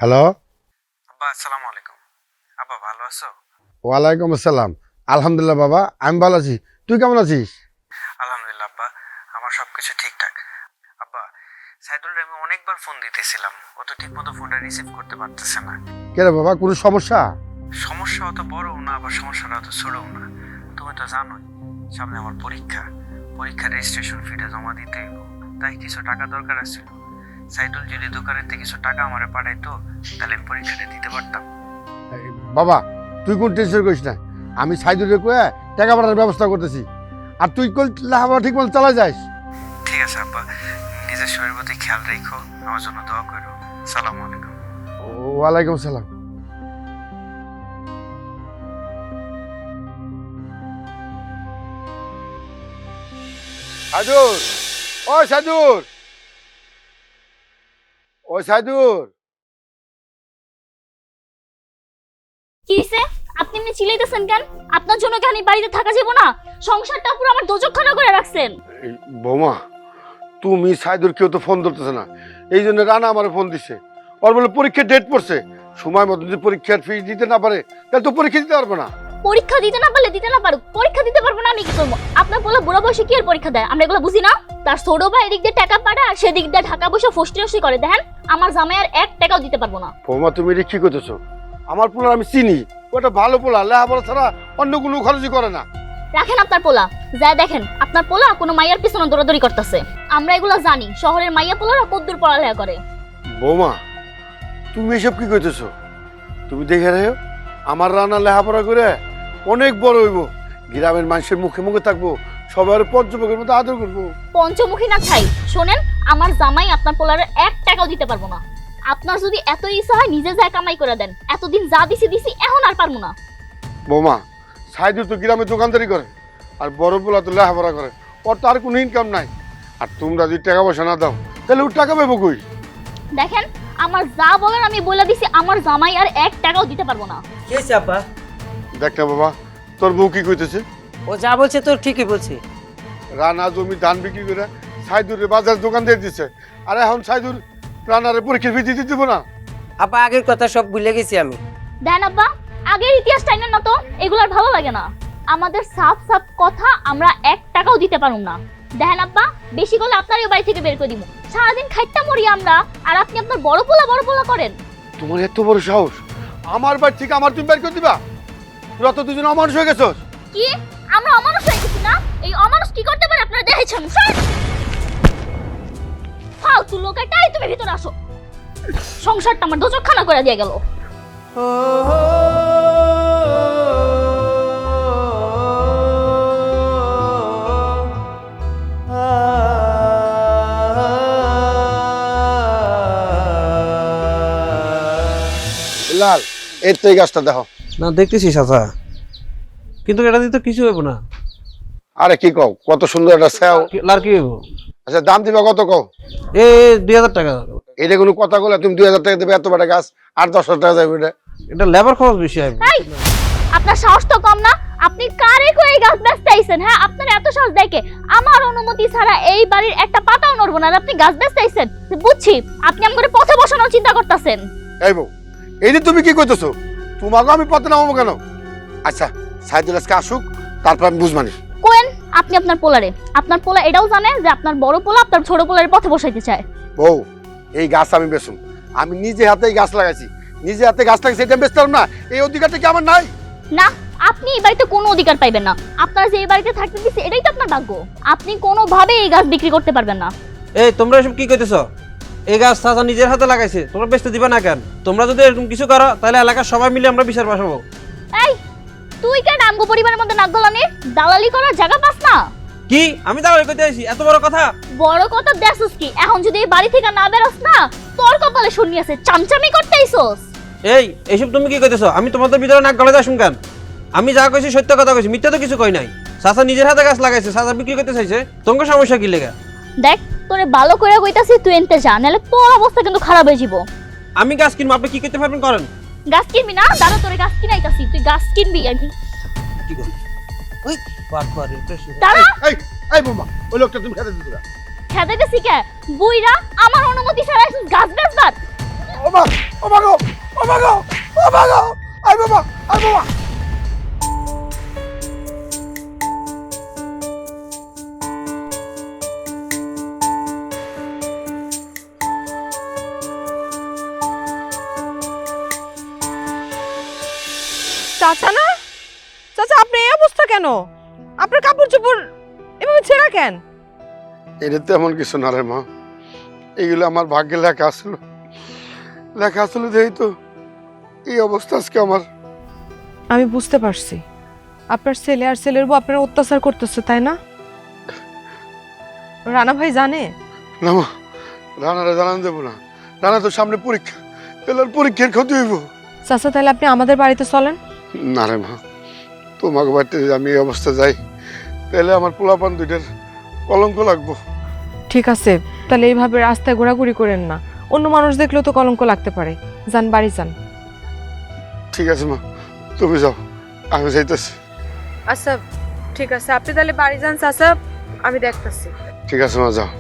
Hello. আব্বা আসসালামু আলাইকুম। আব্বা ভালো আছো? ওয়ালাইকুম আসসালাম। আলহামদুলিল্লাহ বাবা, আমি ভালো আছি। তুই কেমন আছিস? আলহামদুলিল্লাহ আব্বা, আমার সবকিছু ঠিকঠাক। আব্বা, সাইদুলরে আমি অনেকবার ফোন দিতেছিলাম, ও তো ঠিকমতো ফোনটা রিসিভ করতে পারতেছে না। কে রে বাবা, কোনো সমস্যা? সমস্যা অত বড়ও না, আবার সমস্যাটা অত ছোটও না। তুমি তো জানোই সামনে আমার পরীক্ষার রেজিস্ট্রেশন ফিটা জমা দিতে হইব, তাই কিছু টাকা দরকার আছিল। সাইদুল যদি দোকানের থেকে কিছু টাকা আমারে পাঠাইতো, তাহলে আমি পরীক্ষাটা দিতে পারতাম। বাবা তুই কোন টেনশন করিস না, আমি সাইদুরে কয়ে টাকা পাঠানোর ব্যবস্থা করতেছি। আর তুই লেখাপড়া ঠিক মতো চালা যাস। ঠিক আছে আব্বা, নিজের শরীর প্রতি খেয়াল রেখো, আমার জন্য দোয়া করো। সালামু আলাইকুম। ওয়ালাইকুম আসসালাম। সাইদুর, ও সাইদুর, ও সাইদুর। কি হইছে? আপনি এমনি চিল্লাইতেছেন কেন? আপনার জন্য কি আমি বাড়িতে থাকা যাব না? সংসারটা পুরো আমার দোজখখানা করে রাখছেন। বৌমা, তুমি সাইদুর কেউ তো ফোন ধরতেছে না, এই জন্য রানা আমার ফোন দিছে। ওর বলে পরীক্ষার ডেট পড়ছে, সময় মতো যদি পরীক্ষার ফি দিতে না পারে তাহলে তো পরীক্ষা দিতে পারবো না। পরীক্ষা দিতে না পারলে দিতে না পারুক, পরীক্ষা দিতে পারবো না আমি কি করবো? আপনার বলা বুড়া বয়সে কি আর পরীক্ষা দেয়? আমরা এগুলো বুঝি না। তার ছোট ভাই এদিক দিয়ে টাকা পাঠায় আর সেদিক দিয়ে ঢাকা বসে ফষ্টি করে। দেখেন আমার জামাই আর 1 টাকাও দিতে পারবো না। বৌমা তুমি এটা কি করতেছো? আমার পোলার আমি চিনি, ওটা ভালো পোলা, লেখাপড়া ছাড়া অন্য কোনো খরচই করে না। রাখেন আপনার পোলা, যা দেখেন আপনার পোলা কোনো মাইয়ার পিছনে দৌড়াদৌড়ি করতেছে। আমরা এগুলো জানি, শহরের মাইয়া পোলারা কদ্দুর পড়ালেখা করে। বৌমা তুমি এসব কি করতেছো? তুমি দেখে রেখো, আমার রান্না লেখাপড়া করে অনেক বড় হইব, গ্রামের মানুষের মুখে মুখে থাকবো, সবার পঞ্চমুখের মতো আদর করবো। পঞ্চমুখী না ছাই, শোনেন আমার জামাই আপনার পোলারে 1 টাকাও দিতে পারবো না। আপনার যদি এত ইচ্ছা হয় নিজে যা কামাই করে দেন, এতদিন যা দিছি এখন আর পারবো না। বৌমা সাইদুর তো গ্রামে দোকানদারি করে, আর বড় পোলা তো লেখাপড়া করে, ওর তো আর কোনো ইনকাম নাই। আর তোমরা যদি টাকা পয়সা না দাও তাহলে ওর টাকা পাবো কই? দেখেন আমার যা বলার আমি বলে দিছি, আমার জামাই আর 1 টাকাও দিতে পারবো না। কি হয়েছে আপা? দেখ না বাবা, তোর বউ কি কইতেছে? ও যা বলছে তো ঠিকই বলছে। রানা জমি ধান বিক্রি করে সাইদুরের বাজার দোকান দিয়ে দিচ্ছে, আর এখন সাইদুর রানারে পরীক্ষার ফি দিতে দিব না। আপা আগের কথা সব ভুলে গেছি আমি। দেন আব্বা, আগের ইতিহাস টাইনেন না তো, এগুলো আর ভালো লাগে না। আমাদের সাফ সাফ কথা, আমরা 1 টাকাও দিতে পারুম না। দেখেন আব্বা, বেশি করলে আপনারই বাড়ি থেকে বের করে দিব। সারাদিন খাইটা মরি আমরা, আর আপনি আপনার বড় পোলা করেন। তোমার এত বড় সাহস, আমার বাড়ি থেকে আমার তুমি বের করে দিবা? তোরা তো দুজন অমানুষ হয়ে গেছস। কি আমরা অমানুষ হয়ে গেছি না? এই অমানুষ কি করতে পারে আপনারা দেখেছেন? ফালতু লোক এটাই, তুমি ভিতরে আসো। সংসারটা আমার দোজখখানা করে দিয়ে গেল। লাল, এর তো এই গাছটা দেখো। না দেখতেছি চাচা, কিন্তু এটা দিয়ে তো কিছু হইব না। আরে কি কও, কত সুন্দর একটা সেও। লার কি হইব? আচ্ছা দাম দিবা কত কও? এ 2000 টাকা। এটা কোনো কথা বলে? তুমি 2000 টাকা দেবে, এত বড় গাছ আর 10,000 টাকা যাবে এটা? এটা লেবার খরচ বেশি হয়। এই, আপনার সাহস তো কম না? আপনি কারে কই গাছ বেচতে আইছেন? হ্যাঁ, আপনার এত সাহস দেখে আমার অনুমতি ছাড়া এই বাড়ির একটা পাতাও নড়বো না, আর আপনি গাছ বেচতে আইছেন। বুঝছি, আপনি আমাকে পথে বসানোর চিন্তা করতেছেন। এই বউ, এই যে তুমি কি কইতেছো? তোমাকে আমি পথে নামাবো কেন? আচ্ছা সাইদুল আজকে আসুক, তারপর আমি বুঝবানি। কোয়েন আপনি আপনার পোলারে, আপনার পোলা এটাও জানে যে আপনার বড় পোলা আপনার ছোট পোলারে পথে বসাইতে চায়। বউ, এই গাছ আমি বেচুম, আমি নিজে হাতে এই গাছ লাগাইছি, নিজে হাতে গাছ লাগাইছি, এটা বেচতে পারবো না? এই অধিকারটা কি আমার নাই? না, আপনি এই বাড়িতে কোনো অধিকার পাইবেন না। আপনার যে এই বাড়িতে থাকতে দিচ্ছে এটাই তো আপনার ভাগ্য। আপনি কোনোভাবে এই গাছ বিক্রি করতে পারবেন না। এই তোমরা এসব কি কইতেছো? এই গাছ চাচা নিজের হাতে লাগাইছে, তোমরা বেচতে দিবা না কেন? তোমরা যদি এরকম কিছু করো তাহলে এলাকার সবাই মিলে আমরা বিচার বসাবো। এই, তুই কেন আমগো পরিবারের মধ্যে নাক গলানির দালালি করার জায়গা পাস না? কি আমি দাঁড়াই কইতে আইছি? এত বড় কথা? বড় কথা দেখছস কি? এখন যদি এই বাড়ি থেকে না বেরোস না, তোর কপালে শূন্য আছে। চামচামি করতে আইছস? এই এসব তুমি কি কইতেছো? আমি তোমাদের ভিতরে নাক গলাতে আসুন কেন? আমি যা কইছি সত্য কথা কইছি, মিথ্যা তো কিছু কই নাই। চাচা নিজের হাতে গাছ লাগাইছে, চাচা বিক্রি করতে চাইছে, তোমার সমস্যা কি লেগা? দেখ তোরে ভালো করে কইতাছি, তুই এনতে যা, নাহলে তোর অবস্থা কিন্তু খারাপ হয়ে যাব। আমি গাছ কিনবো, আপনি কি করতে পারবেন করেন। গাছ কিনবি না? দাঁড়া, তোরে গাছ কিনাইতাছি, তুই গাছ কিনবি। আমি কি করব? ওই বাট বাট এটা দাঁড়া, এই এই বৌমা, ওই লোকটা তুমি খেতে দিতে না। খেদাইতেছি কে? বুইরা আমার অনুমতি ছাড়া গাছ বেচবার? মা ও মা গো ও মা গো ও মা গো আই বাবা আই বাবা চাচা না, চাচা আপনি এই অবস্থা কেন? আপনার কাপড় চোপড় এভাবে ছেঁড়া কেন? এটা তেমন কিছু না রে মা, এইগুলো আমার ভাগ্যে লেখা আসলো, লেখা আসলো যেই তো এই অবস্থা আজকে আমার। আমি বুঝতে পারছি, আপনার ছেলে আর ছেলের বউ আপনার অত্যাচার করতেছে, তাই না? রানা ভাই জানে? না মা, রানারা জানান দেবো না, রানা তো সামনে পরীক্ষা, তাহলে আর পরীক্ষার ক্ষতি হইব। চাচা তাহলে আপনি আমাদের বাড়িতে চলেন। না রে মা, তোমাকে বাড়িতে যদি আমি এই অবস্থা যাই তাহলে আমার পোলাপান দুইটার কলঙ্ক লাগবো। ঠিক আছে, তাহলে এইভাবে রাস্তায় ঘোরাঘুরি করেন না, অন্য মানুষ দেখলেও তো কলঙ্ক লাগতে পারে। যান, বাড়ি যান। ঠিক আছে মা, তুমি যাও, আমি যাইতেছি। আচ্ছা ঠিক আছে, আপনি তাহলে বাড়ি যান চাচা, আমি দেখতেছি। ঠিক আছে মা, যাও।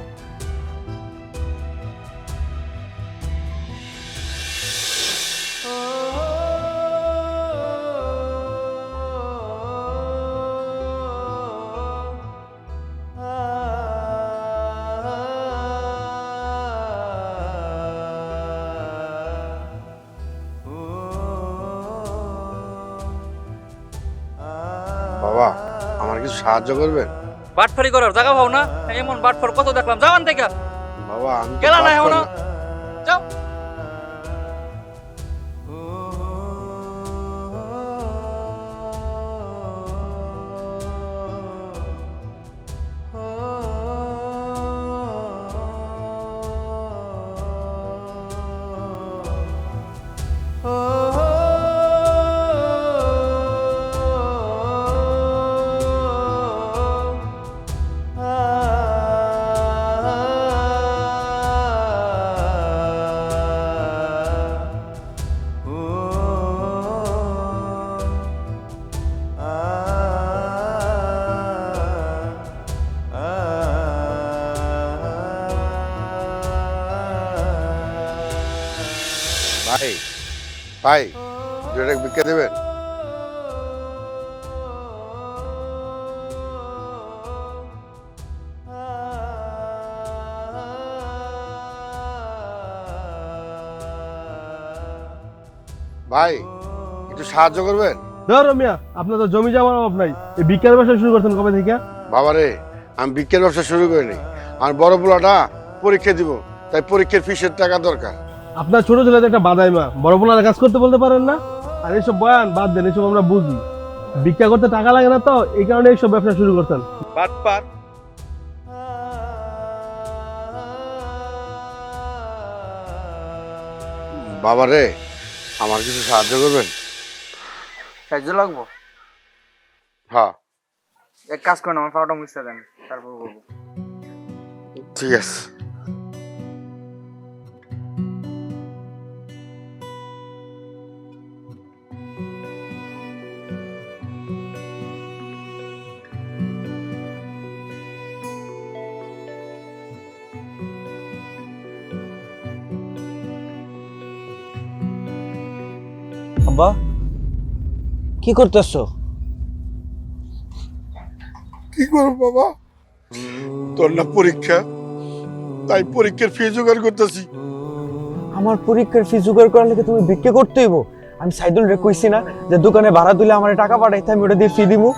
বাবা, আমার কিছু সাহায্য করবেন? বাটফারি করার জায়গা পাও না, এমন বাটফার কত দেখলাম, যাওয়ান থেকে বাবা আমি তো গেলা না পারতাম এমন না। যাও। ভাই ভাই, দুটো বিক্রি দেবেন? ভাই একটু সাহায্য করবেন? ধরো মিয়া, আপনার তো জমি জমার অভাব নাই, এই বিজ্ঞান ব্যবসা শুরু করছেন কবে থেকে? বাবা রে, আমি বিক্রির ব্যবসা শুরু করিনি, আমার বড় পোলাটা পরীক্ষা দিব, তাই পরীক্ষার ফিসের টাকা দরকার। আপনার ছোট ছেলে তো একটা বাদাই মা, বড় পোলার কাজ করতে বলতে পারেন না? আর এইসব বয়ান বাদ দেন, এইসব আমরা বুঝি, ভিক্ষা করতে টাকা লাগে না তো, এই কারণে এইসব ব্যবসা শুরু করছেন। বাটপার বাবা রে, আমার কিছু সাহায্য করবেন? সাহায্য লাগবো? হ্যাঁ এক কাজ করেন, আমার পাউডার মুছতে দেন, তারপর বলবো। ঠিক আছে। আব্বা কি করতেছো? কি করবো বাবা, তোর না পরীক্ষা, তাই পরীক্ষার ফি জোগাড় করতেছি। আমার পরীক্ষার ফি জোগাড় করার লেগে তুমি ভিক্ষা করতে হইব? আমি সাইদুল রে কইছি না যে দোকানে ভাড়া দিলে আমার টাকা পাঠাইতে, আমি ওটা দিয়ে ফি দিমু।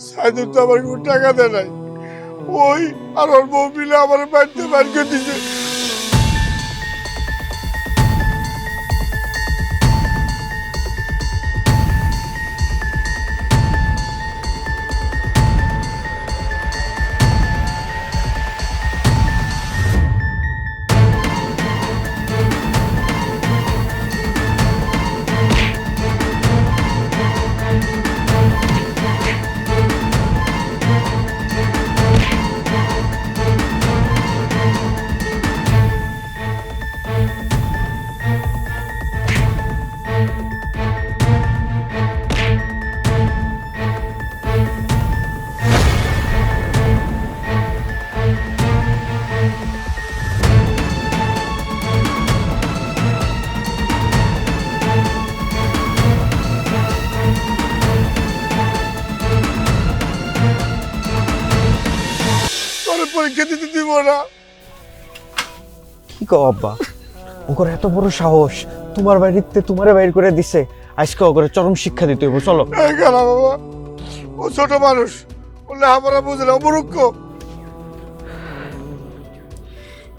সাইদুল তো আমার কোনো টাকা দেয় নাই, ওই আর ওর বউ মিলে আমার বাড়িতে বাড়ি করে দিছে। না। কি কও আব্বা, ওর এত বড় সাহস, তোমার বাড়িতে তোমারে বাইর করে দিছে, আজকে ওকে চরম শিক্ষা দিতে হইব। চলো। এই গেলা বাবা, ও ছোট মানুষ, ও লেখাপড়া বুঝে না, অমূর্খ।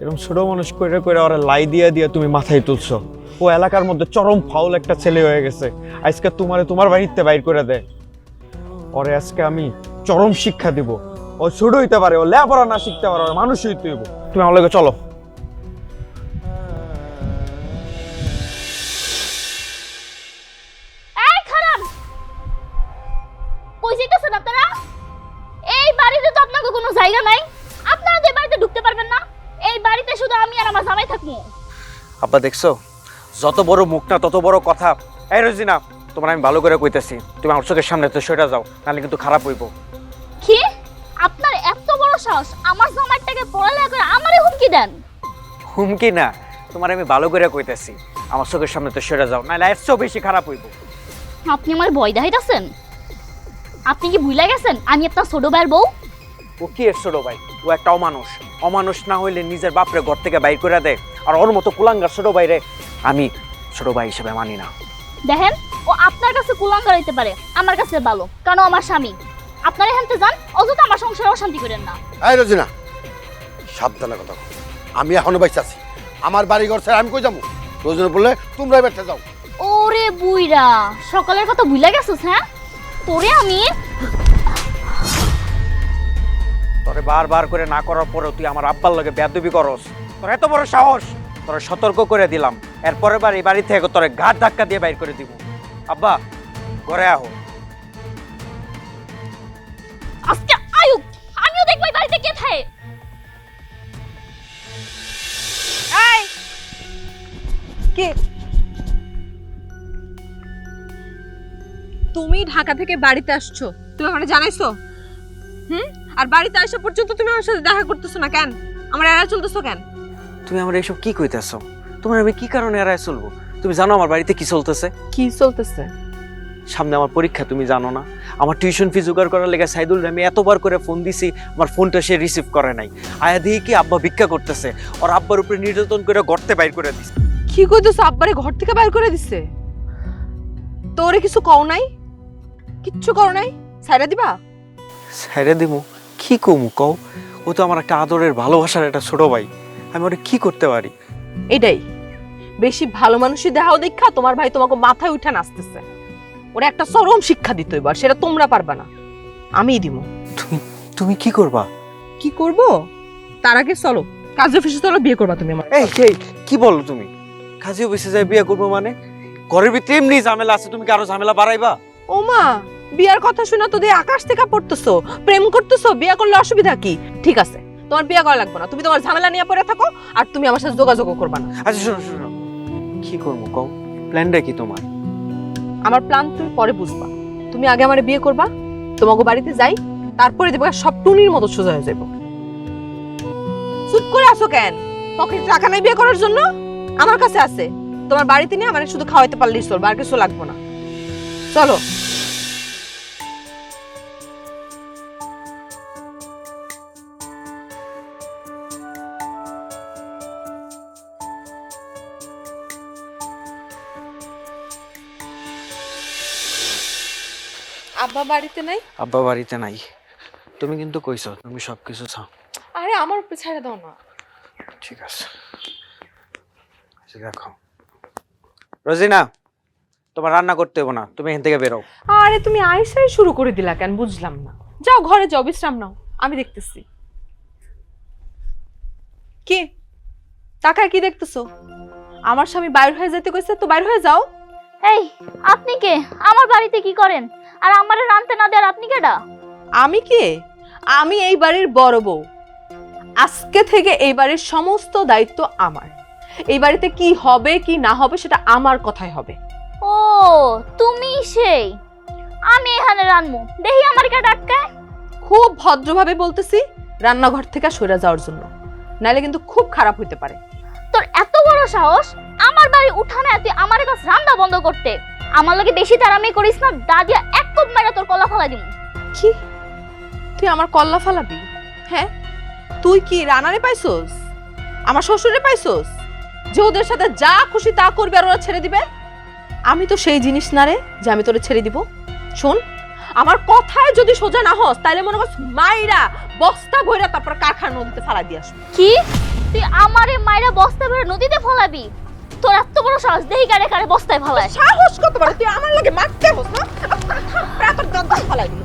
এরকম ছোট মানুষ কইরা কইরা ওরা লাই দিয়া দিয়া তুমি মাথায় তুলছো। ও এলাকার মধ্যে চরম ফাউল একটা ছেলে হয়ে গেছে, আজকে তোমারে তোমার বাড়িতে বাইর করে দেয়। ওরে আজকে আমি চরম শিক্ষা দিব। ও ছোট হইতে পারে, ও লেখাপড়া না শিখতে পারে, ওর মানুষ হইতে হইব। তুমি আমার লগে চলো। এই খারাপ, কই যাইতেছেন আপনারা? এই বাড়িতে তো আপনাকে কোনো জায়গা নাই, আপনারা তো এই বাড়িতে ঢুকতে পারবেন না। এই বাড়িতে শুধু আমি আর আমার জামাই থাকবো। আব্বা দেখছো, যত বড় মুখ না তত বড় কথা। এই রোজিনা, তোমার আমি ভালো করে কইতেছি, তুমি আমার চোখের সামনে তো সরে যাও, নাহলে কিন্তু খারাপ হইব। কি? আপনার এত বড় সাহস আমার জামাইটাকে পড়ালেখা করে আমারে হুমকি দেন? হুমকি না, তোমার আমি ভালো করে কইতেছি, আমার চোখের সামনে তো সরে যাও, নাহলে এর চেয়েও বেশি খারাপ হইব। আপনি আমার ভয় দেখাইতেছেন? আপনি কি ভুলে গেছেন আমি আপনার ছোট ভাইয়ের বউ? ও কি এর ছোট ভাই? ও একটা অমানুষ। অমানুষ না হইলে নিজের বাপরে ঘর থেকে বাইর করে দেয়, আর ওর মতো কুলাঙ্গার ছোট ভাইরে আমি ছোট ভাই হিসেবে মানি না। দেখেন, ও আপনার কাছে কুলাঙ্গার হইতে পারে, আমার কাছে ভালো, কারণ ও আমার স্বামী। আপনারা এখানতে যান, অযথা আমার সংসারে অশান্তি করেন না। এই রোজিনা, সাবধানে কথা বল। আমি এখনো বাইসা আছি, আমার বাড়ি ঘর ছেড়ে আমি কই যাবো? রোজিনা বললে তোমরাই বেঁচে যাও। ওরে বুইরা, সকালের কথা ভুলে গেছিস? হ্যাঁ, তোরে আমি তোরে বারবার করে না করার পরেও তুই আমার আব্বার লগে বেয়াদবি করস। তোর এত বড় সাহস! তোরে সতর্ক করে দিলাম, এরপরের বার এই বাড়ি থেকে তোরে ঘাট ধাক্কা দিয়ে বাইর করে দিব। আব্বা, ঘরে আহো। আজকে আয়ুক, আমিও দেখবো এই বাড়িতে কে থাকে। এই কে? তুমি ঢাকা থেকে বাড়িতে আসছো, তুমি আমাকে জানাইছো? আর বাড়িতে আসা পর্যন্ত তুমি আমার সাথে দেখা করতেছো না কেন? আমার এড়ায় চলতেছো কেন? তুমি আমার এইসব কি কইতেছো? তোমার আমি কি কারণে এড়ায় চলবো? তুমি জানো আমার বাড়িতে কি চলতেছে? কি চলতেছে? সামনে আমার পরীক্ষা, তুমি জানো না? আমার টিউশন ফি জোগাড় করার লেগে সাইদুল আমি এতবার করে ফোন দিছি, আমার ফোনটা সে রিসিভ করে নাই। আয়া দিয়ে কি আব্বা ভিক্ষা করতেছে, ওর আব্বার উপরে নির্যাতন করে গর্তে বাইর করে দিছে। কি কইতেছো? আব্বারে ঘর থেকে বাইর করে দিছে? তোরে কিছু কও নাই? কিচ্ছু করো নাই? ছাইরা দিবা? ছেড়ে দিমু? কি কমু কও? ও তো আমার একটা আদরের ভালোবাসার একটা ছোট ভাই, আমি ওটা কি করতে পারি? এটাই, বেশি ভালো মানুষই দেখাও দেখা তোমার ভাই তোমাকে মাথায় উঠে নাচতেছে। ওরা একটা চরম শিক্ষা দিতে হইব, আর সেটা তোমরা পারবা না, আমিই দিব। তুমি তুমি কি করবা? কি করব? তার আগে চলো কাজী অফিসে চলো, বিয়ে করবা তুমি আমার। এই কি বলো তুমি? কাজী অফিসে যাই বিয়ে করবো মানে? ঘরের ভিতরে এমনি ঝামেলা আছে, তুমি কি আরো ঝামেলা বাড়াইবা? ও মা, বিয়ার কথা শুনে তো দিয়ে আকাশ থেকে পড়তেছো, প্রেম করতেছো, বিয়ে করলে অসুবিধা কি? ঠিক আছে, তোমার বিয়ে করা লাগবে না, তুমি তোমার ঝামেলা নিয়ে পড়ে থাকো, আর তুমি আমার সাথে যোগাযোগ করবা না। আচ্ছা শোনো শোনো, কি করবো কও? প্ল্যানটা কি তোমার? আমার প্ল্যান তুমি পরে বুঝবা, তুমি আগে আমার বিয়ে করবা, তোমাকে বাড়িতে যাই, তারপরে দেখবা সব টুনির মতো সোজা হয়ে যাবো। চুপ করে আসো কেন? পকেটে টাকা নাই বিয়ে করার জন্য? আমার কাছে আছে, তোমার বাড়িতে নিয়ে আমার শুধু খাওয়াইতে পারলেই চলবে, আর কিছু লাগবে না। চলো। আব্বা বাড়িতে নাই? আব্বা বাড়িতে নাই। তুমি কিন্তু কইছো তুমি সবকিছু চাও। আরে আমার উপরে ছেড়ে দাও না। ঠিক আছে, আচ্ছা দেখো রোজিনা, তোমার রান্না করতে হবে না, তুমি এখান থেকে বেরো। আরে তুমি আইসাই শুরু করে দিলা কেন? বুঝলাম না। যাও ঘরে যাও, বিশ্রাম নাও, আমি দেখতেছি। কি তাকায় কি দেখতেছো? আমার স্বামী বাইর হয়ে যেতে কইছে তো বাইর হয়ে যাও। এই, আপনি কে? আমার বাড়িতে কি করেন? আর আমারে রানতে না দেয়ার আপনি কেডা? আমি কে? আমি এই বাড়ির বড় বউ। আজকে থেকে এই বাড়ির সমস্ত দায়িত্ব আমার। এই বাড়িতে কি হবে কি না হবে সেটা আমার কথাই হবে। ও, তুমি সেই। আমি এখানে রানমু, দেখি আমার কে ডাক্কায়। খুব ভদ্রভাবে বলতেছি, রান্নাঘর থেকে সরে যাওয়ার জন্য, নাইলে কিন্তু খুব খারাপ হইতে পারে। তোর এত বড় সাহস আমার বাড়ি উঠানে তুই আমার কাছে রান্না বন্ধ করতে? আমার লাগে বেশি তারামি করিস না, দাদিয়া এক কোপ মাইরা তোর কলা ফেলা দিমু। কি? তুই আমার কল্লা ফালাবি? হ্যাঁ, তুই কি রানারে পাইছস, আমার শ্বশুরে পাইছস যে ওদের সাথে যা খুশি তা করবে আর ওরা ছেড়ে দিবে? আমি তো সেই জিনিস না রে যে আমি তোরে ছেড়ে দিব। শোন, আমার কথায় যদি সোজা না হস তাহলে মনে করছ মাইরা বস্তা ভইরা তারপর কারখানা নদীতে ফালা দিয়ে আসবো। কি তুই আমারে মাইরা বস্তা ভরে নদীতে ফলাবি? তোর এত বড় সাহস, দেহি কারে কারে বস্তায় ফলায়। সাহস কত বড়, তুই আমার লাগে মারতে হস না? তোর দাঁত ফালাই দিল।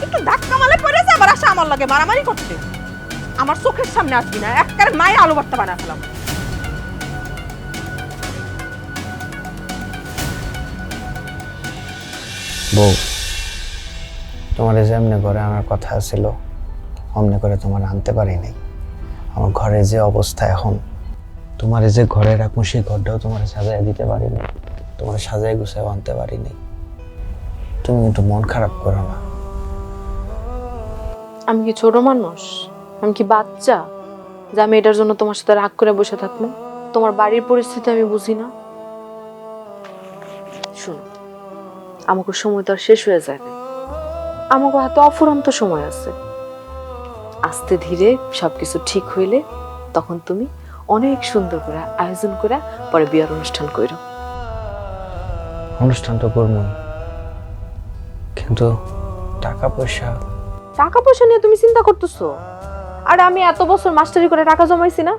একটু ধাক্কা মারলে পড়ে যা, আবার আসা আমার লাগে মারামারি করতে। আমার চোখের সামনে আসবি না, একবারে মায়ের আলু ভর্তা বানা ফেলাম। বউ, তোমার যেমনি ঘরে আনার কথা ছিল অমনি করে তোমার আনতে পারি নাই। আমার ঘরে যে অবস্থা এখন, তোমার যে ঘরে রাখবো সেই ঘরটাও তোমার সাজায় দিতে পারি না, তোমার সাজায় গুছায় আনতে পারি নাই। তুমি কিন্তু মন খারাপ করো না। আমি কি ছোট মানুষ? আমি কি বাচ্চা যে আমি এটার জন্য তোমার সাথে রাগ করে বসে থাকবো? তোমার বাড়ির পরিস্থিতি আমি বুঝি না? শোনো, আমাকে সময় তো আর শেষ হয়ে যায় না, আমাকে হাতে অফুরন্ত সময় আছে। আস্তে ধীরে সবকিছু ঠিক হইলে তখন তুমি অনেক সুন্দর করে আয়োজন করে পরে বিয়ের অনুষ্ঠান করো। অনুষ্ঠান তো করবো, কিন্তু টাকা পয়সা নিয়ে তুমি চিন্তা করতেছো? আরে আমি এত বছর মাস্টারি করে টাকা জমাইছি না,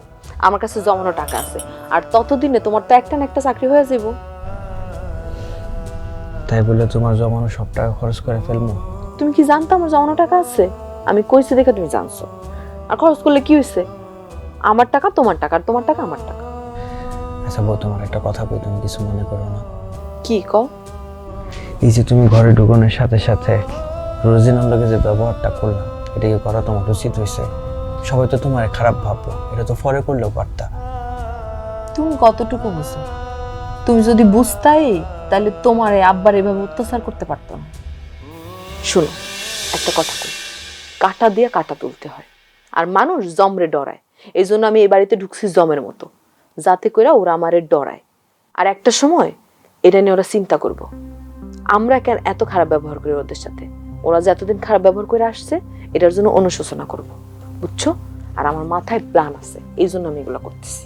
আমার কাছে জমানো টাকা আছে। আর ততদিনে তোমার তো একটা না একটা চাকরি হয়ে যাবো। তাই বলে তোমার জমানো সব টাকা খরচ করে ফেলবো? তুমি কি জানতো আমার জমানো টাকা আছে? আমি কইছি দেখে তুমি জানছো। আর খরচ করলে কি হয়েছে? আমার টাকা তোমার টাকা, আর তোমার টাকা আমার টাকা। আচ্ছা বউ, তোমার একটা কথা বলি, তুমি কিছু মনে করো না? কি কও? এই যে তুমি ঘরে ঢুকানোর সাথে সাথে রোজিনার যে ব্যবহারটা করলাম, এটা কি করা তোমার উচিত হয়েছে? সবাই তো তোমার খারাপ ভাববো, এটা তো পরে করলেও পারতা। তুমি কতটুকু বুঝো? তুমি যদি বুঝতাই তাহলে তোমার এই আব্বার এভাবে অত্যাচার করতে পারতো না। শোনো, একটা কথা কই, কাঁটা দিয়ে কাঁটা তুলতে হয়, আর মানুষ জমরে ডরায়। এই জন্য আমি এই বাড়িতে ঢুকছি জমের মতো, যাতে করে ওরা আমারে ডরায়। আর একটা সময় এটা নিয়ে ওরা চিন্তা করব আমরা কেন এত খারাপ ব্যবহার করি ওদের সাথে। ওরা যে এতদিন খারাপ ব্যবহার করে আসছে এটার জন্য অনুশোচনা করব, বুঝছো? আর আমার মাথায় প্ল্যান আছে, এই জন্য আমি এগুলো করতেছি।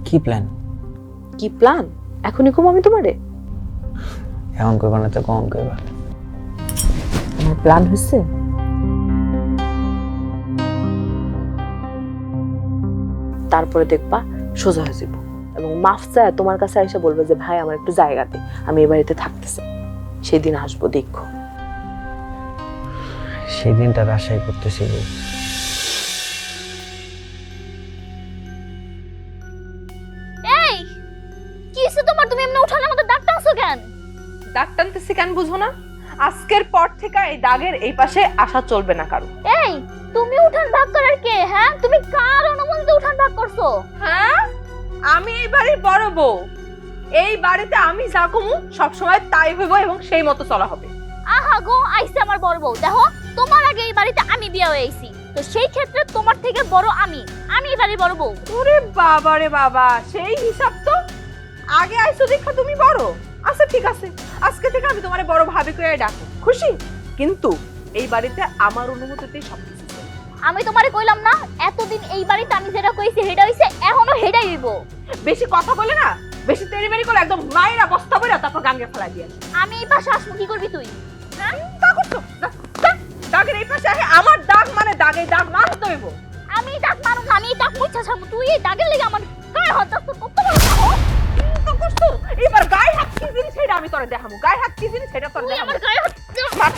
কি প্ল্যান? কি প্ল্যান এখনই কম আমি তোমারে? এমন করবা না তো কম করবা। আমার প্ল্যান হচ্ছে তারপরে দেখবা সোজা হয়ে যাব, এবং মাফ চায় তোমার কাছে এসে বলবে যে ভাই আমার একটু জায়গা দে, আমি এই বাড়িতে থাকতেছি। সেই দিন আসবো, দেখো। সেই দিনটার আশাই করতেছি বউ। এই কি হইছে তোমার? তুমি এমনি উঠানের মতো দাগ টানছো কেন? দাগ টানতেছি কেন বুঝো না? আজকের পর থেকে এই দাগের এই পাশে আসা চলবে না কারো। এই তুমি উঠান ভাগ করার কে? হ্যাঁ, তুমি কার অনুমতিতে উঠান ভাগ করছো? হ্যাঁ, আমি এই বাড়ির বড় বউ। এই বাড়িতে আমি যা কমু সবসময় তাই হইব এবং সেই মতো চলা হবে। আহা গো, আইছে আমার বড় বউ। দেখো, তোমার আগে এই বাড়িতে আমি বিয়ে হয়ে আইছি, তো সেই ক্ষেত্রে তোমার থেকে বড় আমি এই বাড়ির বড় বউ। ওরে বাবা রে বাবা, সেই হিসাব তো। আগে আইছো দেখো তুমি বড়। আচ্ছা ঠিক আছে, আজকে থেকে আমি তোমারে বড় ভাবি করে ডাকো, খুশি? কিন্তু এই বাড়িতে আমার অনুমতিতেই সবকিছু চলবে। আমি তোমারে কইলাম না, এতদিন এই বাড়িতে আমি যেটা কইছি হেডা হইছে, এখনো হেডাই হইব। বেশি কথা বলে না, বেশি তেড়িবেড়ি করে একদম মায়েরা বস্তা বইরা তারপর গাঙ্গে ফেলা দিয়ে। আমি এই পাশে আসবো, কি করবি তুই? হ্যাঁ, তা করছো দাগের এই পাশে আহে, আমার দাগ মানে দাগে দাগ মারতে হইব। আমি এই দাগ মারুম না, আমি এই দাগ মুছা ছাড়বো। তুই এই দাগের লেগে আমার গায়ে হাত দাস, তোর কত বড় সাহস! তো করছো, এবার গায়ে হাত কি জিনিস সেটা আমি তোরে দেখাবো। গায়ে হাত কি জিনিস সেটা তোরে তুই দেখাবো। আমার গায়ে হাত মার,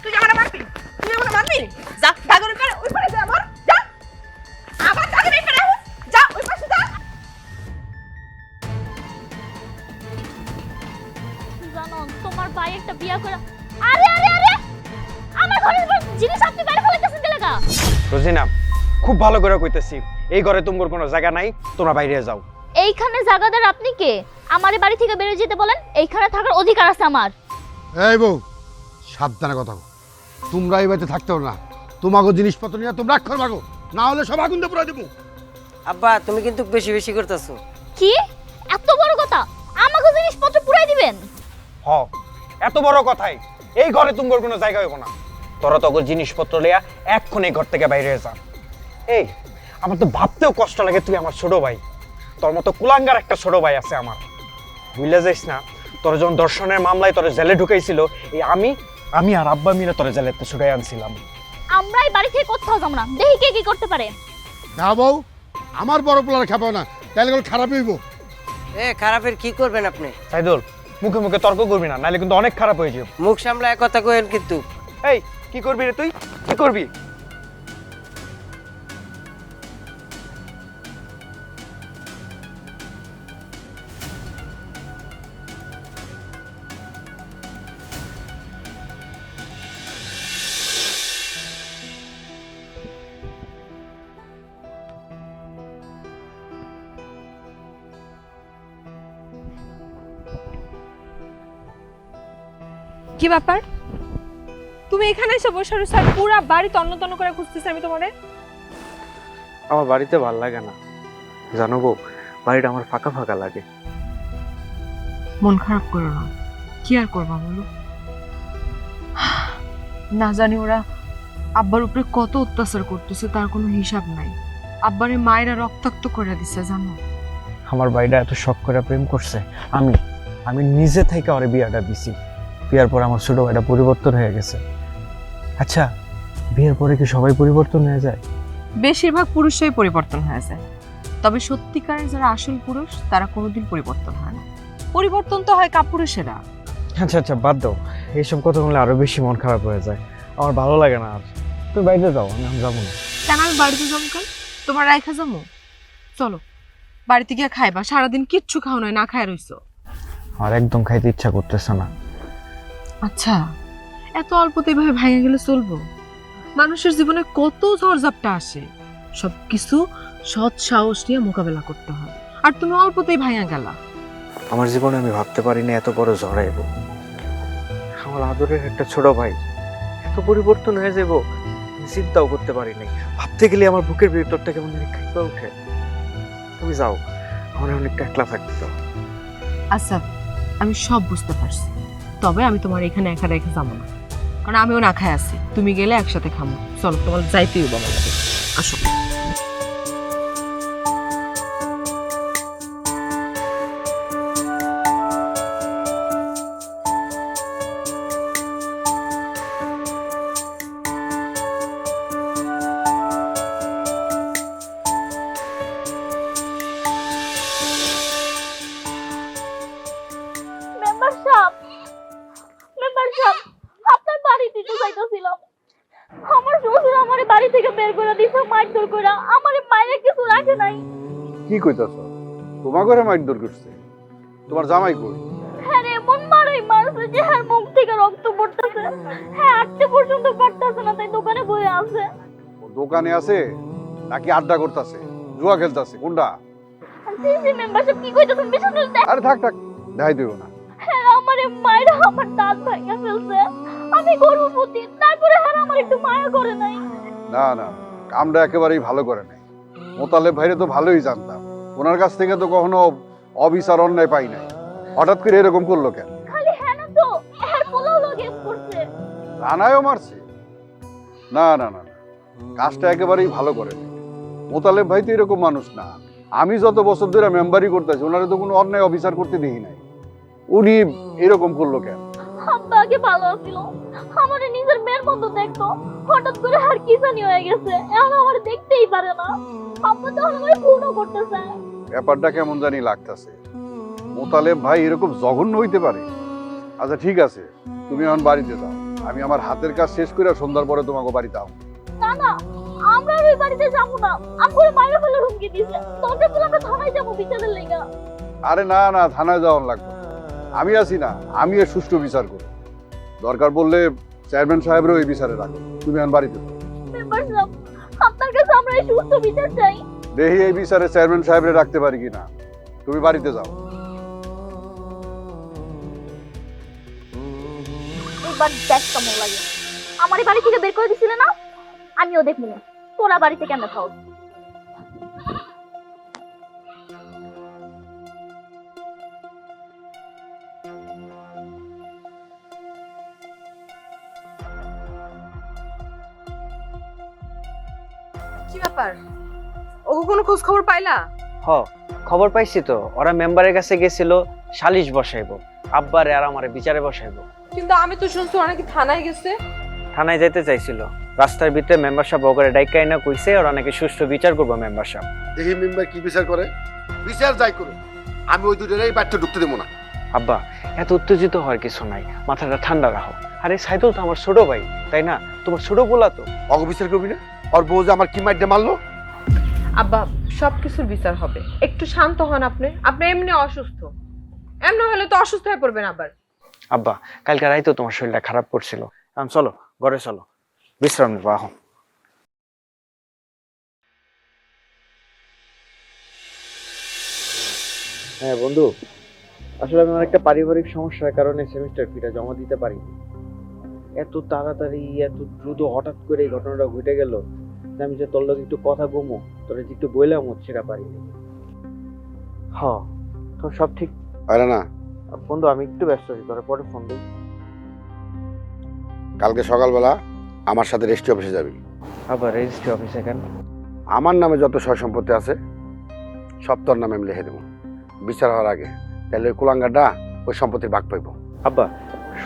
তুই আমারে মারবি? তুই আমারে মারবি? যা দাগের উপরে ওই পারে যা, আমার যা। আবার দাগের এই পারে যা, ওই পাশে যা। জানো, তোমার ভাই একটা বিয়া করে। আরে আরে আরে, আমার ঘরের জিনিস আপনি বাইরে ফেলাইতেছেন কে লাগা? রোজিনা, খুব ভালো করে কইতেছি, এই ঘরে তোমার কোনো জায়গা নাই, তোমরা বাইরে যাও। এইখানে জায়গাদার আপনি কে? আমারে বাড়ি থেকে বেরিয়ে যেতে বলেন, এইখানে থাকার অধিকার আছে আমার। এই বউ, সাবধানে কথা বল। তোমরা এই বাড়িতে থাকতেও না, তোমাকে জিনিসপত্র নিয়ে তোমরা রাগ করবাগো, না হলে সব আগুন দিয়ে পুরো দেবো। আব্বা তুমি কিন্তু বেশি বেশি করতেছো। কি এত বড় কথা? আমাকে জিনিসপত্র পুরাই দিবেন? হ, এত বড় কথাই, এই ঘরে তোমার কোনো জায়গা হইব না। তোরা তখন জিনিসপত্র লিয়া এক্ষুনি ঘর থেকে বাইরে যা। এই আমার তো ভাবতেও কষ্ট লাগে, তুই আমার ছোট ভাই, তোর মতো কুলাঙ্গার একটা ছোট ভাই আছে আমার। ভুলে যাইস না, তোর যখন দর্শনের মামলায় তোর জেলে ঢুকাইছিল, এই আমি আর আব্বা মিলে তোর জেলেতে ছুটাই আনছিলাম। আমরা এই বাড়ি থেকে কোথাও যাবো না, দেখি কে কি করতে পারে। না বউ, আমার বড় পোলার খাবো না, তাহলে কোনো খারাপ হইব। খারাপের কি করবেন আপনি? সাইদুল, মুখে মুখে তর্ক করবি না, নাহলে কিন্তু অনেক খারাপ হয়ে যাবে। মুখ সামলায় কথা কইেন কিন্তু। এই কি করবি রে তুই, কি করবি? কি ব্যাপার? তুমি এখানে এসে বসে রয়েছো আর পুরা বাড়ি তন্ন তন্ন করে খুঁজতেছি আমি তোমারে। আমার বাড়িতে ভাল লাগে না জানো বউ, বাড়িটা আমার ফাঁকা ফাঁকা লাগে। মন খারাপ করো না, কি আর করবা বলো। না জানি ওরা আব্বার উপরে কত অত্যাচার করতেছে, তার কোনো হিসাব নাই। আব্বারে মায়েরা রক্তাক্ত করে দিছে জানো। আমার ভাইটা এত শখ করে প্রেম করছে, আমি নিজে থেকে ওরে বিয়াটা দিছি। বিয়ার পর আমার ছোট ভাইটা পরিবর্তন হয়ে গেছে। আচ্ছা, বিয়ের পরে কি সবাই পরিবর্তন হয়ে যায়? বেশিরভাগ পুরুষই পরিবর্তন হয়ে যায়, তবে সত্যিকারের যারা আসল পুরুষ তারা কোনোদিন পরিবর্তন হয় না। পরিবর্তন তো হয় কাপুরুষেরা। আচ্ছা আচ্ছা, বাদ দাও, এইসব কথা বললে আরো বেশি মন খারাপ হয়ে যায়, আমার ভালো লাগে না আর। তুমি বাইরে যাও, আমি যাবো না। কেন আমি বাড়িতে যাবো? কেন তোমার রাইখা যাবো? চলো বাড়িতে গিয়ে খাইবা, সারাদিন কিচ্ছু খাও নয়, না খায় রইছো। আমার একদম খাইতে ইচ্ছা করতেছে না। আচ্ছা, এত অল্পতে এভাবে ভাঙে গেলে চলবো? মানুষের জীবনে কত ঝড়ঝাপটা আসে, সবকিছু সৎ সাহস নিয়ে মোকাবেলা করতে হয়, আর তুমি অল্পতেই ভাঙা গেলা। আমার জীবনে আমি ভাবতে পারিনি এত বড় ঝড়াইব। আমার আদরের একটা ছোট ভাই এত পরিবর্তন হয়ে যাব চিন্তাও করতে পারিনি। ভাবতে গেলে আমার বুকের ভিতরটা কেমন খাইপা উঠে। তুমি যাও, আমার অনেকটা একলা থাকতে দাও। আচ্ছা, আমি সব বুঝতে পারছি, তবে আমি তোমার এখানে একা রেখে যাবো না, কারণ আমিও না খাই আছি। তুমি গেলে একসাথে খাবো। চলো, তোমার যাইতেই হবে আমার সাথে। আসো। মেম্বারশিপ আপনার বাড়িতে তো যাইতেছিলাম, আমার শ্বশুর আমার বাড়ি থেকে বের করে দিছে, মারধর করে। আমার মায়ের কিছু রাখে নাই। কি কইতাছ? তোমার ঘরে মারধর করছে? তোমার জামাই কই? হ্যাঁ রে, এমন মারাই মারছে যে হ্যাঁ মুখ থেকে রক্ত পড়তেছে, হ্যাঁ হাঁটতে পর্যন্ত পারতেছে না, তাই দোকানে বসে আছে। ও দোকানে আছে নাকি আড্ডা করতেছে, জুয়া খেলতেছে, কোনটা? সিসি মেম্বারশিপ কি কইতাছেন? বিশ্বাস করতে আরে থাক থাক, দেখাই দিও না। হ্যাঁ আমার মায়ের আমার দাঁত ভাঙা ফেলছে, আমি গর্ভবতী, তারপরে হ্যাঁ আমার একটু মায়া করে নাই। না না, কামটা একেবারেই ভালো করে নাই। মোতালেব ভাইরে তো ভালোই জানতাম, ওনার কাছ থেকে তো কখনো অবিচার অন্যায় পাই নাই। হঠাৎ করে এরকম করলো কেন? খালি হ্যাঁ না তো এর পোলাও লাগে করছে। রানায়ও মারছে? না না না না, কাজটা একেবারেই ভালো করে নাই। মোতালেব ভাই তো এরকম মানুষ না। আমি যত বছর ধরে মেম্বারি করতেছি, ওনারে তো কোনো অন্যায় অবিচার করতে দেখি নাই। উনি এরকম করলো কেন? আব্বা আগে ভালো ছিল, আমার নিজের মেয়ের মতো দেখতো, হঠাৎ করে আর কি জানি হয়ে গেছে, এখন আমার দেখতেই পারে না। আব্বা তো আমার খুনও করতেছে। ব্যাপারটা কেমন জানি লাগতেছে। মোতালেব ভাই এরকম জঘন্য হইতে পারে? আচ্ছা ঠিক আছে, তুমি এখন বাড়িতে যাও, আমি আমার হাতের কাজ শেষ করে সন্ধ্যার পরে তোমাকে বাড়িতে যাও। না না, আমরা আর ওই বাড়িতে যাবো না, আমগুলো মায়ের ফেলে হুমকি দিছে, তোদের বলে আমরা থানায় যাবো বিচারের লেগা। আরে না না, থানায় যাওয়ার লাগবে না। আমি আছি না, আমি এর সুষ্ঠু বিচার করব। দরকার পড়লে চেয়ারম্যান সাহেবেরও এই বিচারে রাখো। তুমি এখন বাড়িতে যাও। মেম্বার সাহেব, আপনার কাছে আমরা এই সুস্থ বিচার চাই। দেখি এই বিচারে চেয়ারম্যান সাহেবরে রাখতে পারি কিনা। তুমি বাড়িতে যাও। এবার দেখ কেমন লাগে। আমার এই বাড়ি থেকে বের করে দিছিলে না, আমিও দেখবো না তোরা বাড়িতে কেন খাও। কি ব্যাপার ওগো কোনো খোঁজ খবর পাইলা? হ, খবর পাইছি তো, ওরা মেম্বারের কাছে গেছিল সালিশ বসাইবো, আব্বারে আর আমারে বিচারে বসাইবো। কিন্তু আমি তো শুনছি ওরা নাকি থানায় গেছে। থানায় যেতে চাইছিল, রাস্তার ভিতরে মেম্বার সাহেব ওকে ডাইকাই না কইছে ওরা নাকি সুষ্ঠু বিচার করবো মেম্বার সাহেব। দেখি মেম্বার কি বিচার করে, বিচার যাই করুন, আমি ওই দুটোর এই বাড়িতে ঢুকতে দেবো না। আব্বা, এত উত্তেজিত হওয়ার কিছু নাই, মাথাটা ঠান্ডা রাখো। আরে সাইদুল তো আমার ছোট ভাই, তাই না? তোমার ছোট পোলা তো। অগবিচার করবি না? ওর বউ যে আমার কি মাইডে মারলো। আব্বা সবকিছুর বিচার হবে, একটু শান্ত হন আপনি। আপনি এমনি অসুস্থ, এমনি হলে তো অসুস্থ হয়ে পড়বেন আবার। আব্বা, কালকে রাইতো তোমার শরীরটা খারাপ করছিল, এখন চলো ঘরে চলো, বিশ্রাম নেবো এখন। হ্যাঁ বন্ধু, আসলে আমি আমার একটা পারিবারিক সমস্যার কারণে সেমিস্টার ফিটা জমা দিতে পারিনি। এত তাড়াতাড়ি এত দ্রুত হঠাৎ করে এই ঘটনাটা ঘটে গেল, আমি যে তোর লোক একটু কথা কমো, তোর যে একটু বইলাম সেটা পারিনি। হ, তো সব ঠিক। আরে না, বন্ধু আমি একটু ব্যস্ত আছি, তোর পরে ফোন দিই। কালকে সকালবেলা আমার সাথে রেজিস্ট্রি অফিসে যাবি। আবার রেজিস্ট্রি অফিসে কেন? আমার নামে যত সয় সম্পত্তি আছে সব তোর নামে আমি লিখে দেবো বিচার হওয়ার আগে, তাহলে ওই কুলাঙ্গাটা ওই সম্পত্তির ভাগ পাইব। আব্বা,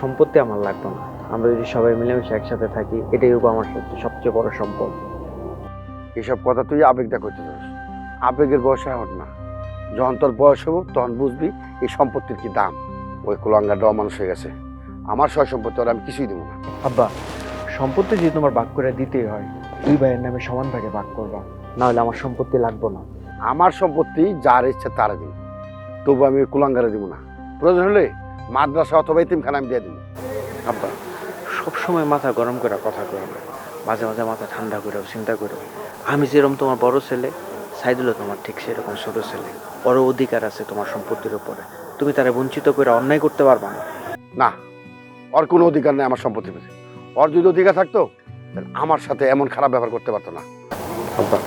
সম্পত্তি আমার লাগবে না, আমরা যদি সবাই মিলেমিশে একসাথে থাকি, এটাই হবে আমার সবচেয়ে বড় সম্পদ। এইসব কথা তুই আবেগটা করতে চাস, আবেগের বয়স এখন না, যখন তোর বয়স হবো তখন বুঝবি এই সম্পত্তির কি দাম। ওই কুলাঙ্গাটা অমানুষ হয়ে গেছে, আমার সয় সম্পত্তি ওরা আমি কিছুই দেবো না। আব্বা, সম্পত্তি যদি তোমার ভাগ করে দিতেই হয়, দুই ভাইয়ের নামে সমান ভাগে ভাগ করবা, না হলে আমার সম্পত্তি লাগবে না। আমার সম্পত্তি যার ইচ্ছে তারা দিন, তবু আমি ওই কুলাঙ্গারে দিব না। প্রয়োজন হলে মাদ্রাসা অথবা ইতিমখানা আমি দিয়ে দেবো। আব্বা, সবসময় মাথা গরম করে কথা কই না, মাঝে মাঝে মাথা ঠান্ডা করে চিন্তা করো। আমি যেরকম তোমার বড় ছেলে, সাইদুলও তোমার ঠিক সেরকম ছোট ছেলে, বড় অধিকার আছে তোমার সম্পত্তির উপরে, তুমি তারা বঞ্চিত করে অন্যায় করতে পারবা না। না, ওর কোনো অধিকার নেই আমার সম্পত্তির প্রতি। ওর যদি অধিকার থাকতো তাহলে আমার সাথে এমন খারাপ ব্যবহার করতে পারতো না। আব্বা,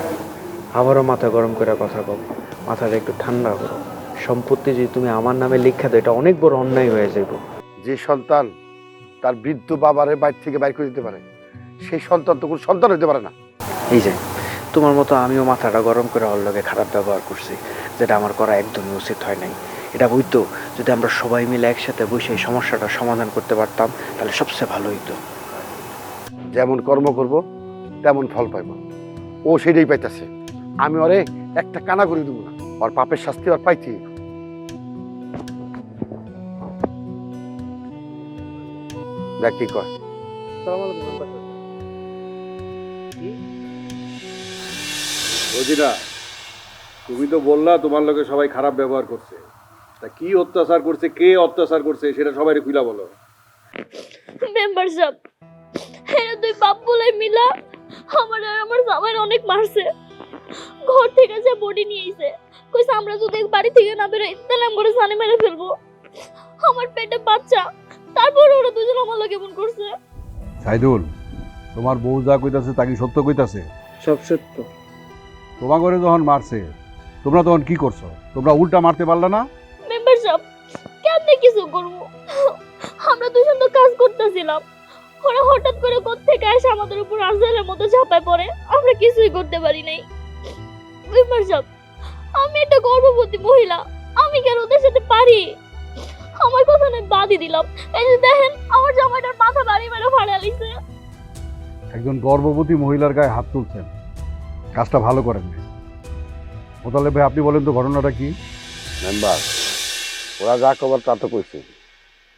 আবারও মাথা গরম করে কথা বল, মাথাটা একটু ঠান্ডা করো। সম্পত্তি যদি তুমি আমার নামে লিখা দাও, এটা অনেক বড় অন্যায় হয়ে যাবে। যে সন্তান তার বৃদ্ধ বাবারে বাইর থেকে বাইর করে দিতে পারে, সেই সন্তান তো কোনো সন্তান হতে পারে না। এই যে তোমার মতো আমিও মাথাটা গরম করে ওর লগে খারাপ ব্যবহার করছি, যেটা আমার করা একদমই উচিত হয় নাই। এটা হইতো যদি আমরা সবাই মিলে একসাথে বসে এই সমস্যাটা সমাধান করতে পারতাম, তাহলে সবচেয়ে ভালো হইতো। যেমন কর্ম করব তেমন ফল পাইব, ও সেটাই পাইতেছে। আমি ওরে একটা কানা করে দেবো না, ওর পাপের শাস্তি ওর পাইতেই হইব। দেখ কি কয়। রোজিনা, তুমি তো বললা তোমার লোকে সবাই খারাপ ব্যবহার করছে, তা কি অত্যাচার করছে, কে অত্যাচার করছে সেটা সবাই খুলা বলো। মেম্বার সাহেব, এরা দুই বাপ বলে মিলা আমার আর আমার জামাইয়ের অনেক মারছে। ঘর থেকে যে বডি নিয়ে আইছে, কইছে আমরা যদি বাড়ি থেকে না বেরোই তাহলে আমরা জানে মেরে ফেলবো। আমার পেটে বাচ্চা, তারপর ওরা দুজন আমার লগে কেমন করছে। সাইদুল, তোমার বউ যা কইতাছে তা কি সত্য কইতাছে? সব সত্য। তোমার ঘরে যখন মারছে তোমরা তখন কি করছো? তোমরা উল্টা মারতে পারলে না? মেম্বার সাহেব, কেমনে কিছু করবো? আমরা দুজন তো কাজ করতেছিলাম, ওরা হঠাৎ করে কোত্থেকে এসে আমাদের উপর আজেলের মতো ঝাঁপায় পড়ে, আমরা কিছুই করতে পারি নাই। মেম্বার সাহেব, আমি একটা গর্ভবতী মহিলা, আমি কেন ওদের সাথে পারি? আমার কথা নয় বাদই দিলাম, এই যে দেখেন আমার জামাইটার মাথা বাড়ি মেরে ফাড়ে আলিছে। একজন গর্ভবতী মহিলার গায়ে হাত তুলছেন, কাজটা ভালো করেন না। মোতালেব ভাই, আপনি বলেন তো ঘটনাটা কি? মেম্বার, ওরা যা কবার তা তো কইছে,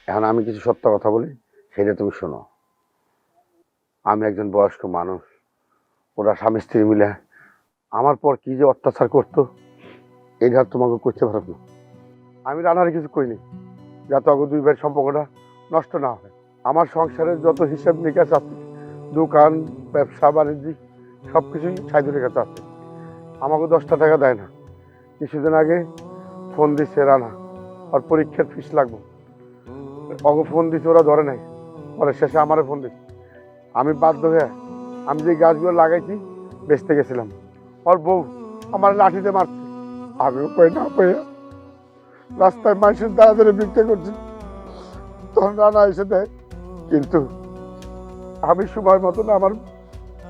এখন আমি কিছু সত্য কথা বলি, সেটা তুমি শোনো। আমি একজন বয়স্ক মানুষ, ওরা স্বামী স্ত্রী মিলে আমার পর কি যে অত্যাচার করতো এইটা তোমাকে করতে পারব না। আমি রানারে কিছু কইনি, যাতে অগ দুই ভাইয়ের সম্পর্কটা নষ্ট না হয়। আমার সংসারের যত হিসাব নিকাশ আছে, দোকান ব্যবসা বাণিজ্য সব কিছুই সাইদুলের কাছে আছে। আমাকে 10টা টাকা দেয় না। কিছুদিন আগে ফোন দিচ্ছে রানা, আর পরীক্ষার ফিস লাগবে। অগ ফোন দিচ্ছে, ওরা ধরে নাই, পরে শেষে আমারে ফোন দিচ্ছে। আমি বাধ্য হয়ে আমি যে গাছগুলো লাগাইছি বেচতে গেছিলাম, ওর বউ আমার লাঠিতে মারছে। আমিও পাই না পেয়ে রাস্তায় মানুষের দ্বারা ধরে বিক্রি করছি, তখন রানা এসে দেয়। কিন্তু আমি সময় মতন আমার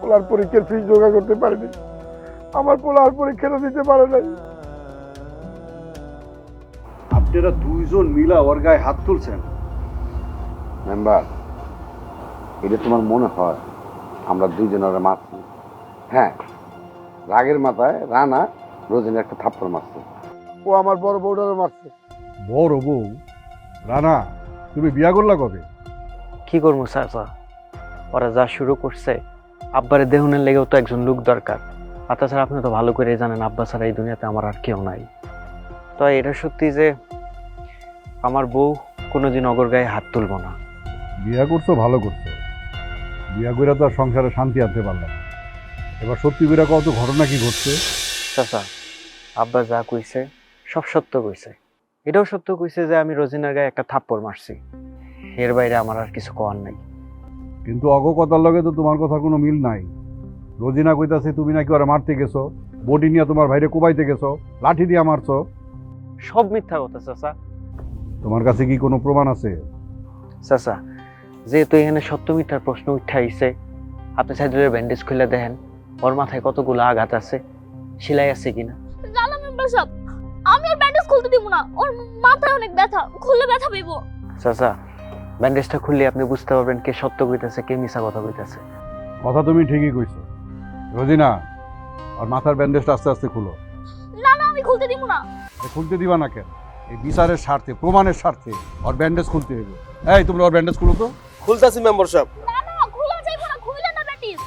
ওনার পরীক্ষার ফিস জোগাড় করতে পারিনি। আমার পোলা আর পরীক্ষাটা দিতে পারে নাই। আপনারা দুইজন মিলা ওর গায়ে হাত তুলছেন। মেম্বার, এটা তোমার মনে হয় আমরা দুইজনের মারছি? হ্যাঁ, রাগের মাথায় রানা রোজিনে একটা থাপ্পড় মারছে, ও আমার বড় বউটারও মারছে। বড় বউ? রানা, তুমি বিয়া করলা কবে? কি করবো চাচা, ওরা যা শুরু করছে, আব্বারে দেহনের লেগেও তো একজন লোক দরকার। আর তাছাড়া আপনি তো ভালো করে জানেন আব্বা ছাড়া এই দুনিয়াতে আমার আর কেউ নাই। তো এটা সত্যি যে আমার বউ কোনোদিন অগর গায়ে হাত তুলবো না। বিয়া করছো, ভালো করছো। বিয়া করে তো আর সংসারে শান্তি আনতে পারলাম না। এবার সত্যি করে কত ঘটনা কি ঘটছে? চাচা, আব্বা যা কইছে সব সত্য কইছে। এটাও সত্য কইছে যে আমি রোজিনার গায়ে একটা থাপ্পড় মারছি। এর বাইরে আমার আর কিছু করার নাই। কিন্তু অগ কথার লগে তো তোমার কথা কোনো মিল নাই। রোজিনা কইতাছে তুমি নাকি ওরা মারতে গেছো, বডি নিয়ে তোমার ভাইরে কোবাইতে গেছো, লাঠি দিয়ে মারছো। সব মিথ্যা কথা চাচা। তোমার কাছে কি কোনো প্রমাণ আছে? চাচা, যেহেতু এখানে সত্য মিথ্যার প্রশ্ন উঠাইছে, আপনি সাইডের ব্যান্ডেজ খুলে দেখেন ওর মাথায় কতগুলো আঘাত আছে, সেলাই আছে কিনা। জানো মেম্বার সাহেব, আমি ওর ব্যান্ডেজ খুলতে দিব না, ওর মাথায় অনেক ব্যথা, খুললে ব্যথা পাইব। চাচা, ব্যান্ডেজটা খুললে আপনি বুঝতে পারবেন কে সত্য কইতাছে কে মিছা কথা কইতাছে। কথা তুমি ঠিকই কইছো। রোজিনা, আর মাথার ব্যান্ডেজটা আস্তে আস্তে খুলো। না না, আমি খুলতে দিব না। খুলতে দিবা না কেন? এই বিচারের স্বার্থে, প্রমাণের স্বার্থে ওর ব্যান্ডেজ খুলতে হবে। এই তোমরা ওর ব্যান্ডেজ খুলো তো। খুলতাছি মেম্বার সাহেব। না না, খোলা যাইব না, খুইলে না ব্যান্ডেজ।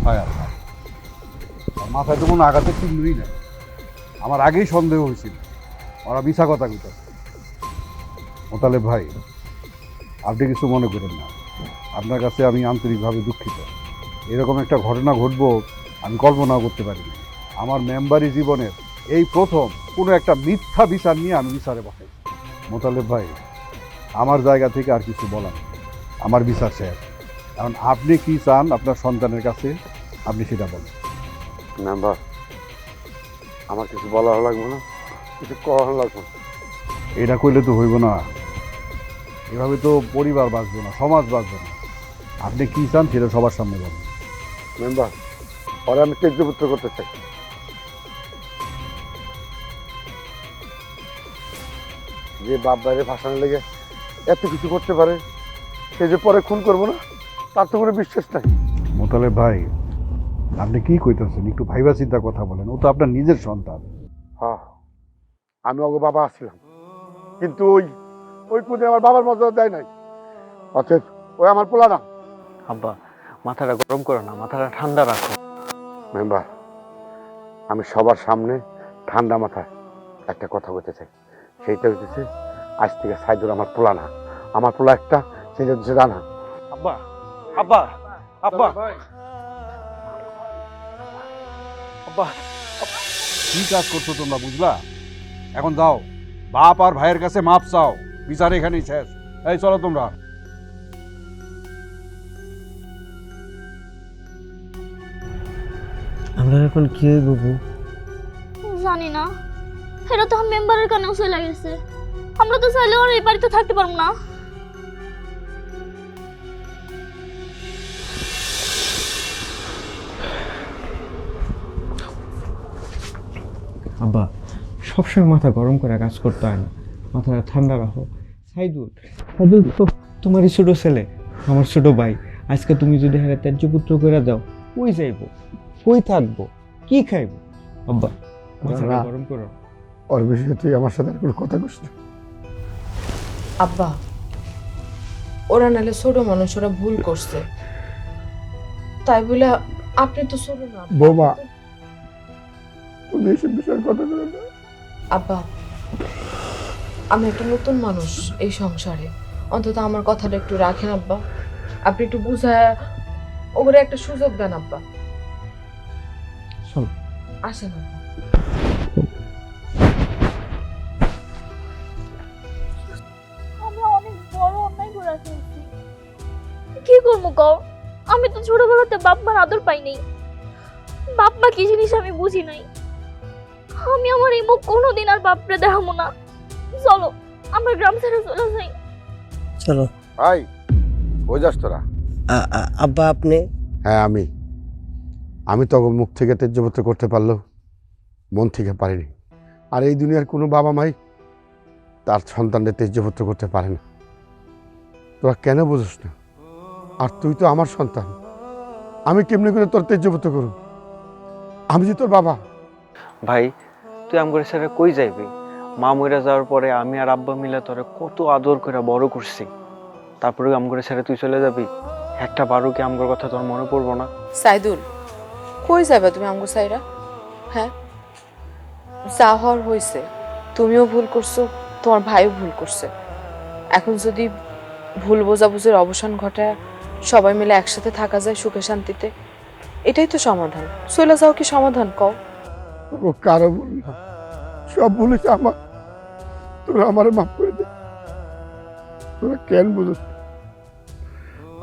হায় আল্লাহ, ওর মাথায় তো কোনো আঘাতের চিহ্নই নাই। আমার আগেই সন্দেহ হয়েছিল ওরা মিছা কথা কইতাছে। মোতালেব ভাই, আপনি কিছু মনে করেন না, আপনার কাছে আমি আন্তরিকভাবে দুঃখিত। এরকম একটা ঘটনা ঘটবো আমি কল্পনাও করতে পারিনি। আমার মেম্বারি জীবনের এই প্রথম কোনো একটা মিথ্যা বিচার নিয়ে আমি বিচারে বসাই। মোতালেব ভাই, আমার জায়গা থেকে আর কিছু বলার নেই, আমার বিচার শেষ। এখন আপনি কি চান আপনার সন্তানের কাছে, আপনি সেটা বলেন। মেম্বার, আমার কিছু বলা লাগবে না, কিছু করা লাগবে না। এটা কইলে তো হইব না, এভাবে তো পরিবার বাঁচবে না, সমাজ বাঁচবে না। আপনি কি চান সেটা সবার সামনে বলেন। মেম্বার, পরে আমি ত্যাজ্যপুত্র করতে চাই। যে বাপ বাইরে ভাসানো লেগে এত কিছু করতে পারে, সে যে পরে খুন করবো না, তার তো কোনো বিশ্বাস নাই। মোতালেব ভাই, আপনি কি কইতেছেন? একটু ভাইবা চিন্তা কথা বলেন, ও তো আপনার নিজের সন্তান। হ্যাঁ, আমি ওকে বাবা আসছিলাম, কিন্তু ওই পুঁতে আমার বাবার মর্যাদা দেয় নাই। অতএব ওই আমার পোলা না। আব্বা, মাথাটা গরম করো না, মাথাটা ঠান্ডা রাখো। মেম্বার, আমি সবার সামনে ঠান্ডা মাথায় একটা কথা বলতে চাই। সেইটা হচ্ছে, আজ থেকে সাইদুর আমার পোলা না, আমার পোলা একটা, সেটা হচ্ছে রানা। আব্বা, আব্বা, আব্বা, আব্বা। কি কাজ করছো তোমরা, বুঝলা? এখন যাও, বাপ আর ভাইয়ের কাছে মাপ চাও, বিচার এখানেই শেষ। এই চলো তোমরা। আমরা এখন কি হইব? জানি না, এটা তো মেম্বারের কানেও চলে গেছে। আমরা তো চাইলেও আর এই বাড়িতে থাকতে পারবো না। আব্বা, সবসময় মাথা গরম করে কাজ করতে হয় না, মাথাটা ঠান্ডা রাখো। সাইদুল, সাইদুল তো তোমারই ছোট ছেলে, আমার ছোট ভাই। আজকে তুমি যদি হারে ত্যাজ্যপুত্র করে দাও, কই যাইব, কই থাকবো, কি খাইব? আব্বা, মাথাটা গরম করো। ওর বিষয়ে তুই আমার সাথে আর কোনো কথা কইস না। আব্বা, ওরা নালে ছোট মানুষ, ওরা ভুল করছে, তাই বলে আপনি তো ছোট না। বৌমা, তুমি এসব বিষয়ে কথা বলে না। আব্বা, আমি একটা নতুন মানুষ এই সংসারে, অন্তত আমার কথাটা একটু রাখেন আব্বা। আপনি একটু বুঝায় ওরে একটা সুযোগ দেন আব্বা। চলো, আসেন আব্বা। আমরা অনেক বড় অন্যায় করে ফেলছি। কি করবো কও? আমি তো ছোটবেলাতে বাপ মার আদর পাইনি। বাপ মা কি জিনিস আমি বুঝি নাই। আমি আমার এই মুখ কোনোদিন আর বাপরে দেখাবো না। চলো আমরা গ্রাম ছেড়ে চলে যাই। চলো। ভাই কই যাস তোরা? আব্বা আপনি? হ্যাঁ আমি তখন মুখ থেকে তেজ্যপত্র করতে পারলেও মন থেকে পারিনি। আর এই দুনিয়ার কোনো বাবা মাই তার সন্তানদের তেজ্যপত্র করতে পারে না। তোরা কেন বুঝিস না? আর তুই তো আমার সন্তান, আমি কেমনি করে তোর তেজ্যপত্র করব? আমি যে তোর বাবা। ভাই তুই আমগরে ছেড়ে কই যাইবি? মা মইরা যাওয়ার পরে আমি আর আব্বা মিলে তোরে কত আদর করে বড় করছি, তারপরে আমগরে ছেড়ে তুই চলে যাবি? একটা বারো কি আমগর কথা তোর মনে পড়বো না? সাইদুল, কই যাবে তুমি আমগো সাইরা? হ্যাঁ, যা হওয়ার হয়েছে। তুমিও ভুল করছো, তোমার ভাইও ভুল করছে। এখন যদি ভুল বোঝাবুঝির অবসান ঘটায় সবাই মিলে একসাথে থাকা যায় সুখে শান্তিতে, এটাই তো সমাধান। চলে যাও কি সমাধান কও? ও কারো ভুল না, সব বলেছে আমার। তোরা আমারে মাফ করে দে। তোরা কেন বুঝিস?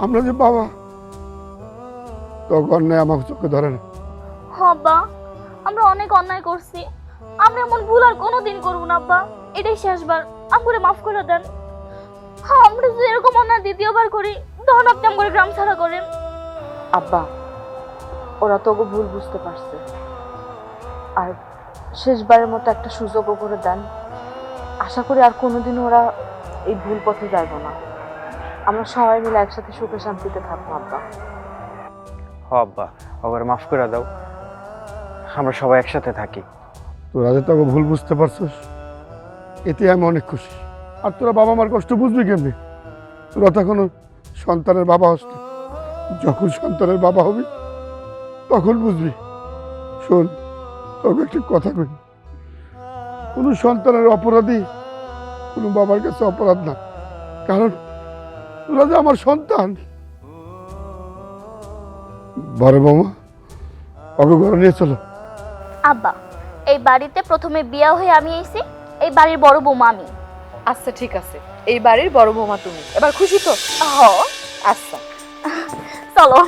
আমরা যে বাবা, তখন নেই আমাকে চোখে ধরে না। আব্বা আমরা অনেক অন্যায় করছি, আমরা এমন ভুল আর কোনোদিন করবো না আব্বা। এটাই শেষবার, আমাকে মাফ করে দেন। হ্যাঁ, আমরা যদি এরকম অন্যায় দ্বিতীয়বার করি তখন আপনি আমাকে গ্রাম ছাড়া করেন। আব্বা, ওরা তো ওগো ভুল বুঝতে পারছে, আর শেষবারের মতো একটা সুযোগও করে দেন। আশা করি আর কোনোদিন ওরা এই ভুল পথে যাইব না। আমরা সবাই মিলে একসাথে সুখে শান্তিতে থাকবো আব্বা। হ আব্বা, ওরে মাফ করে দাও, আমরা সবাই একসাথে থাকি। তোরা যে তোকে ভুল বুঝতে পারছিস, এতে আমি অনেক খুশি। আর তোরা বাবা মার কষ্ট বুঝবি কেমনি? তোরা তখন সন্তানের বাবা হস না। যখন সন্তানের বাবা হবি তখন বুঝবি। শোন, তোকে একটা কথা কই, কোনো সন্তানের অপরাধী কোনো বাবার কাছে অপরাধ না। কারণ তোরা যে আমার সন্তান। বড় মামা, ওকে ঘরে নিয়ে চলো। আব্বা, এই বাড়িতে প্রথমে বিয়া হয়ে আমি এসেছি, এই বাড়ির বড় বৌমা আমি। আচ্ছা ঠিক আছে, এই বাড়ির বড় বৌমা তুমি। এবার খুশি তো? হ, আচ্ছা চলো।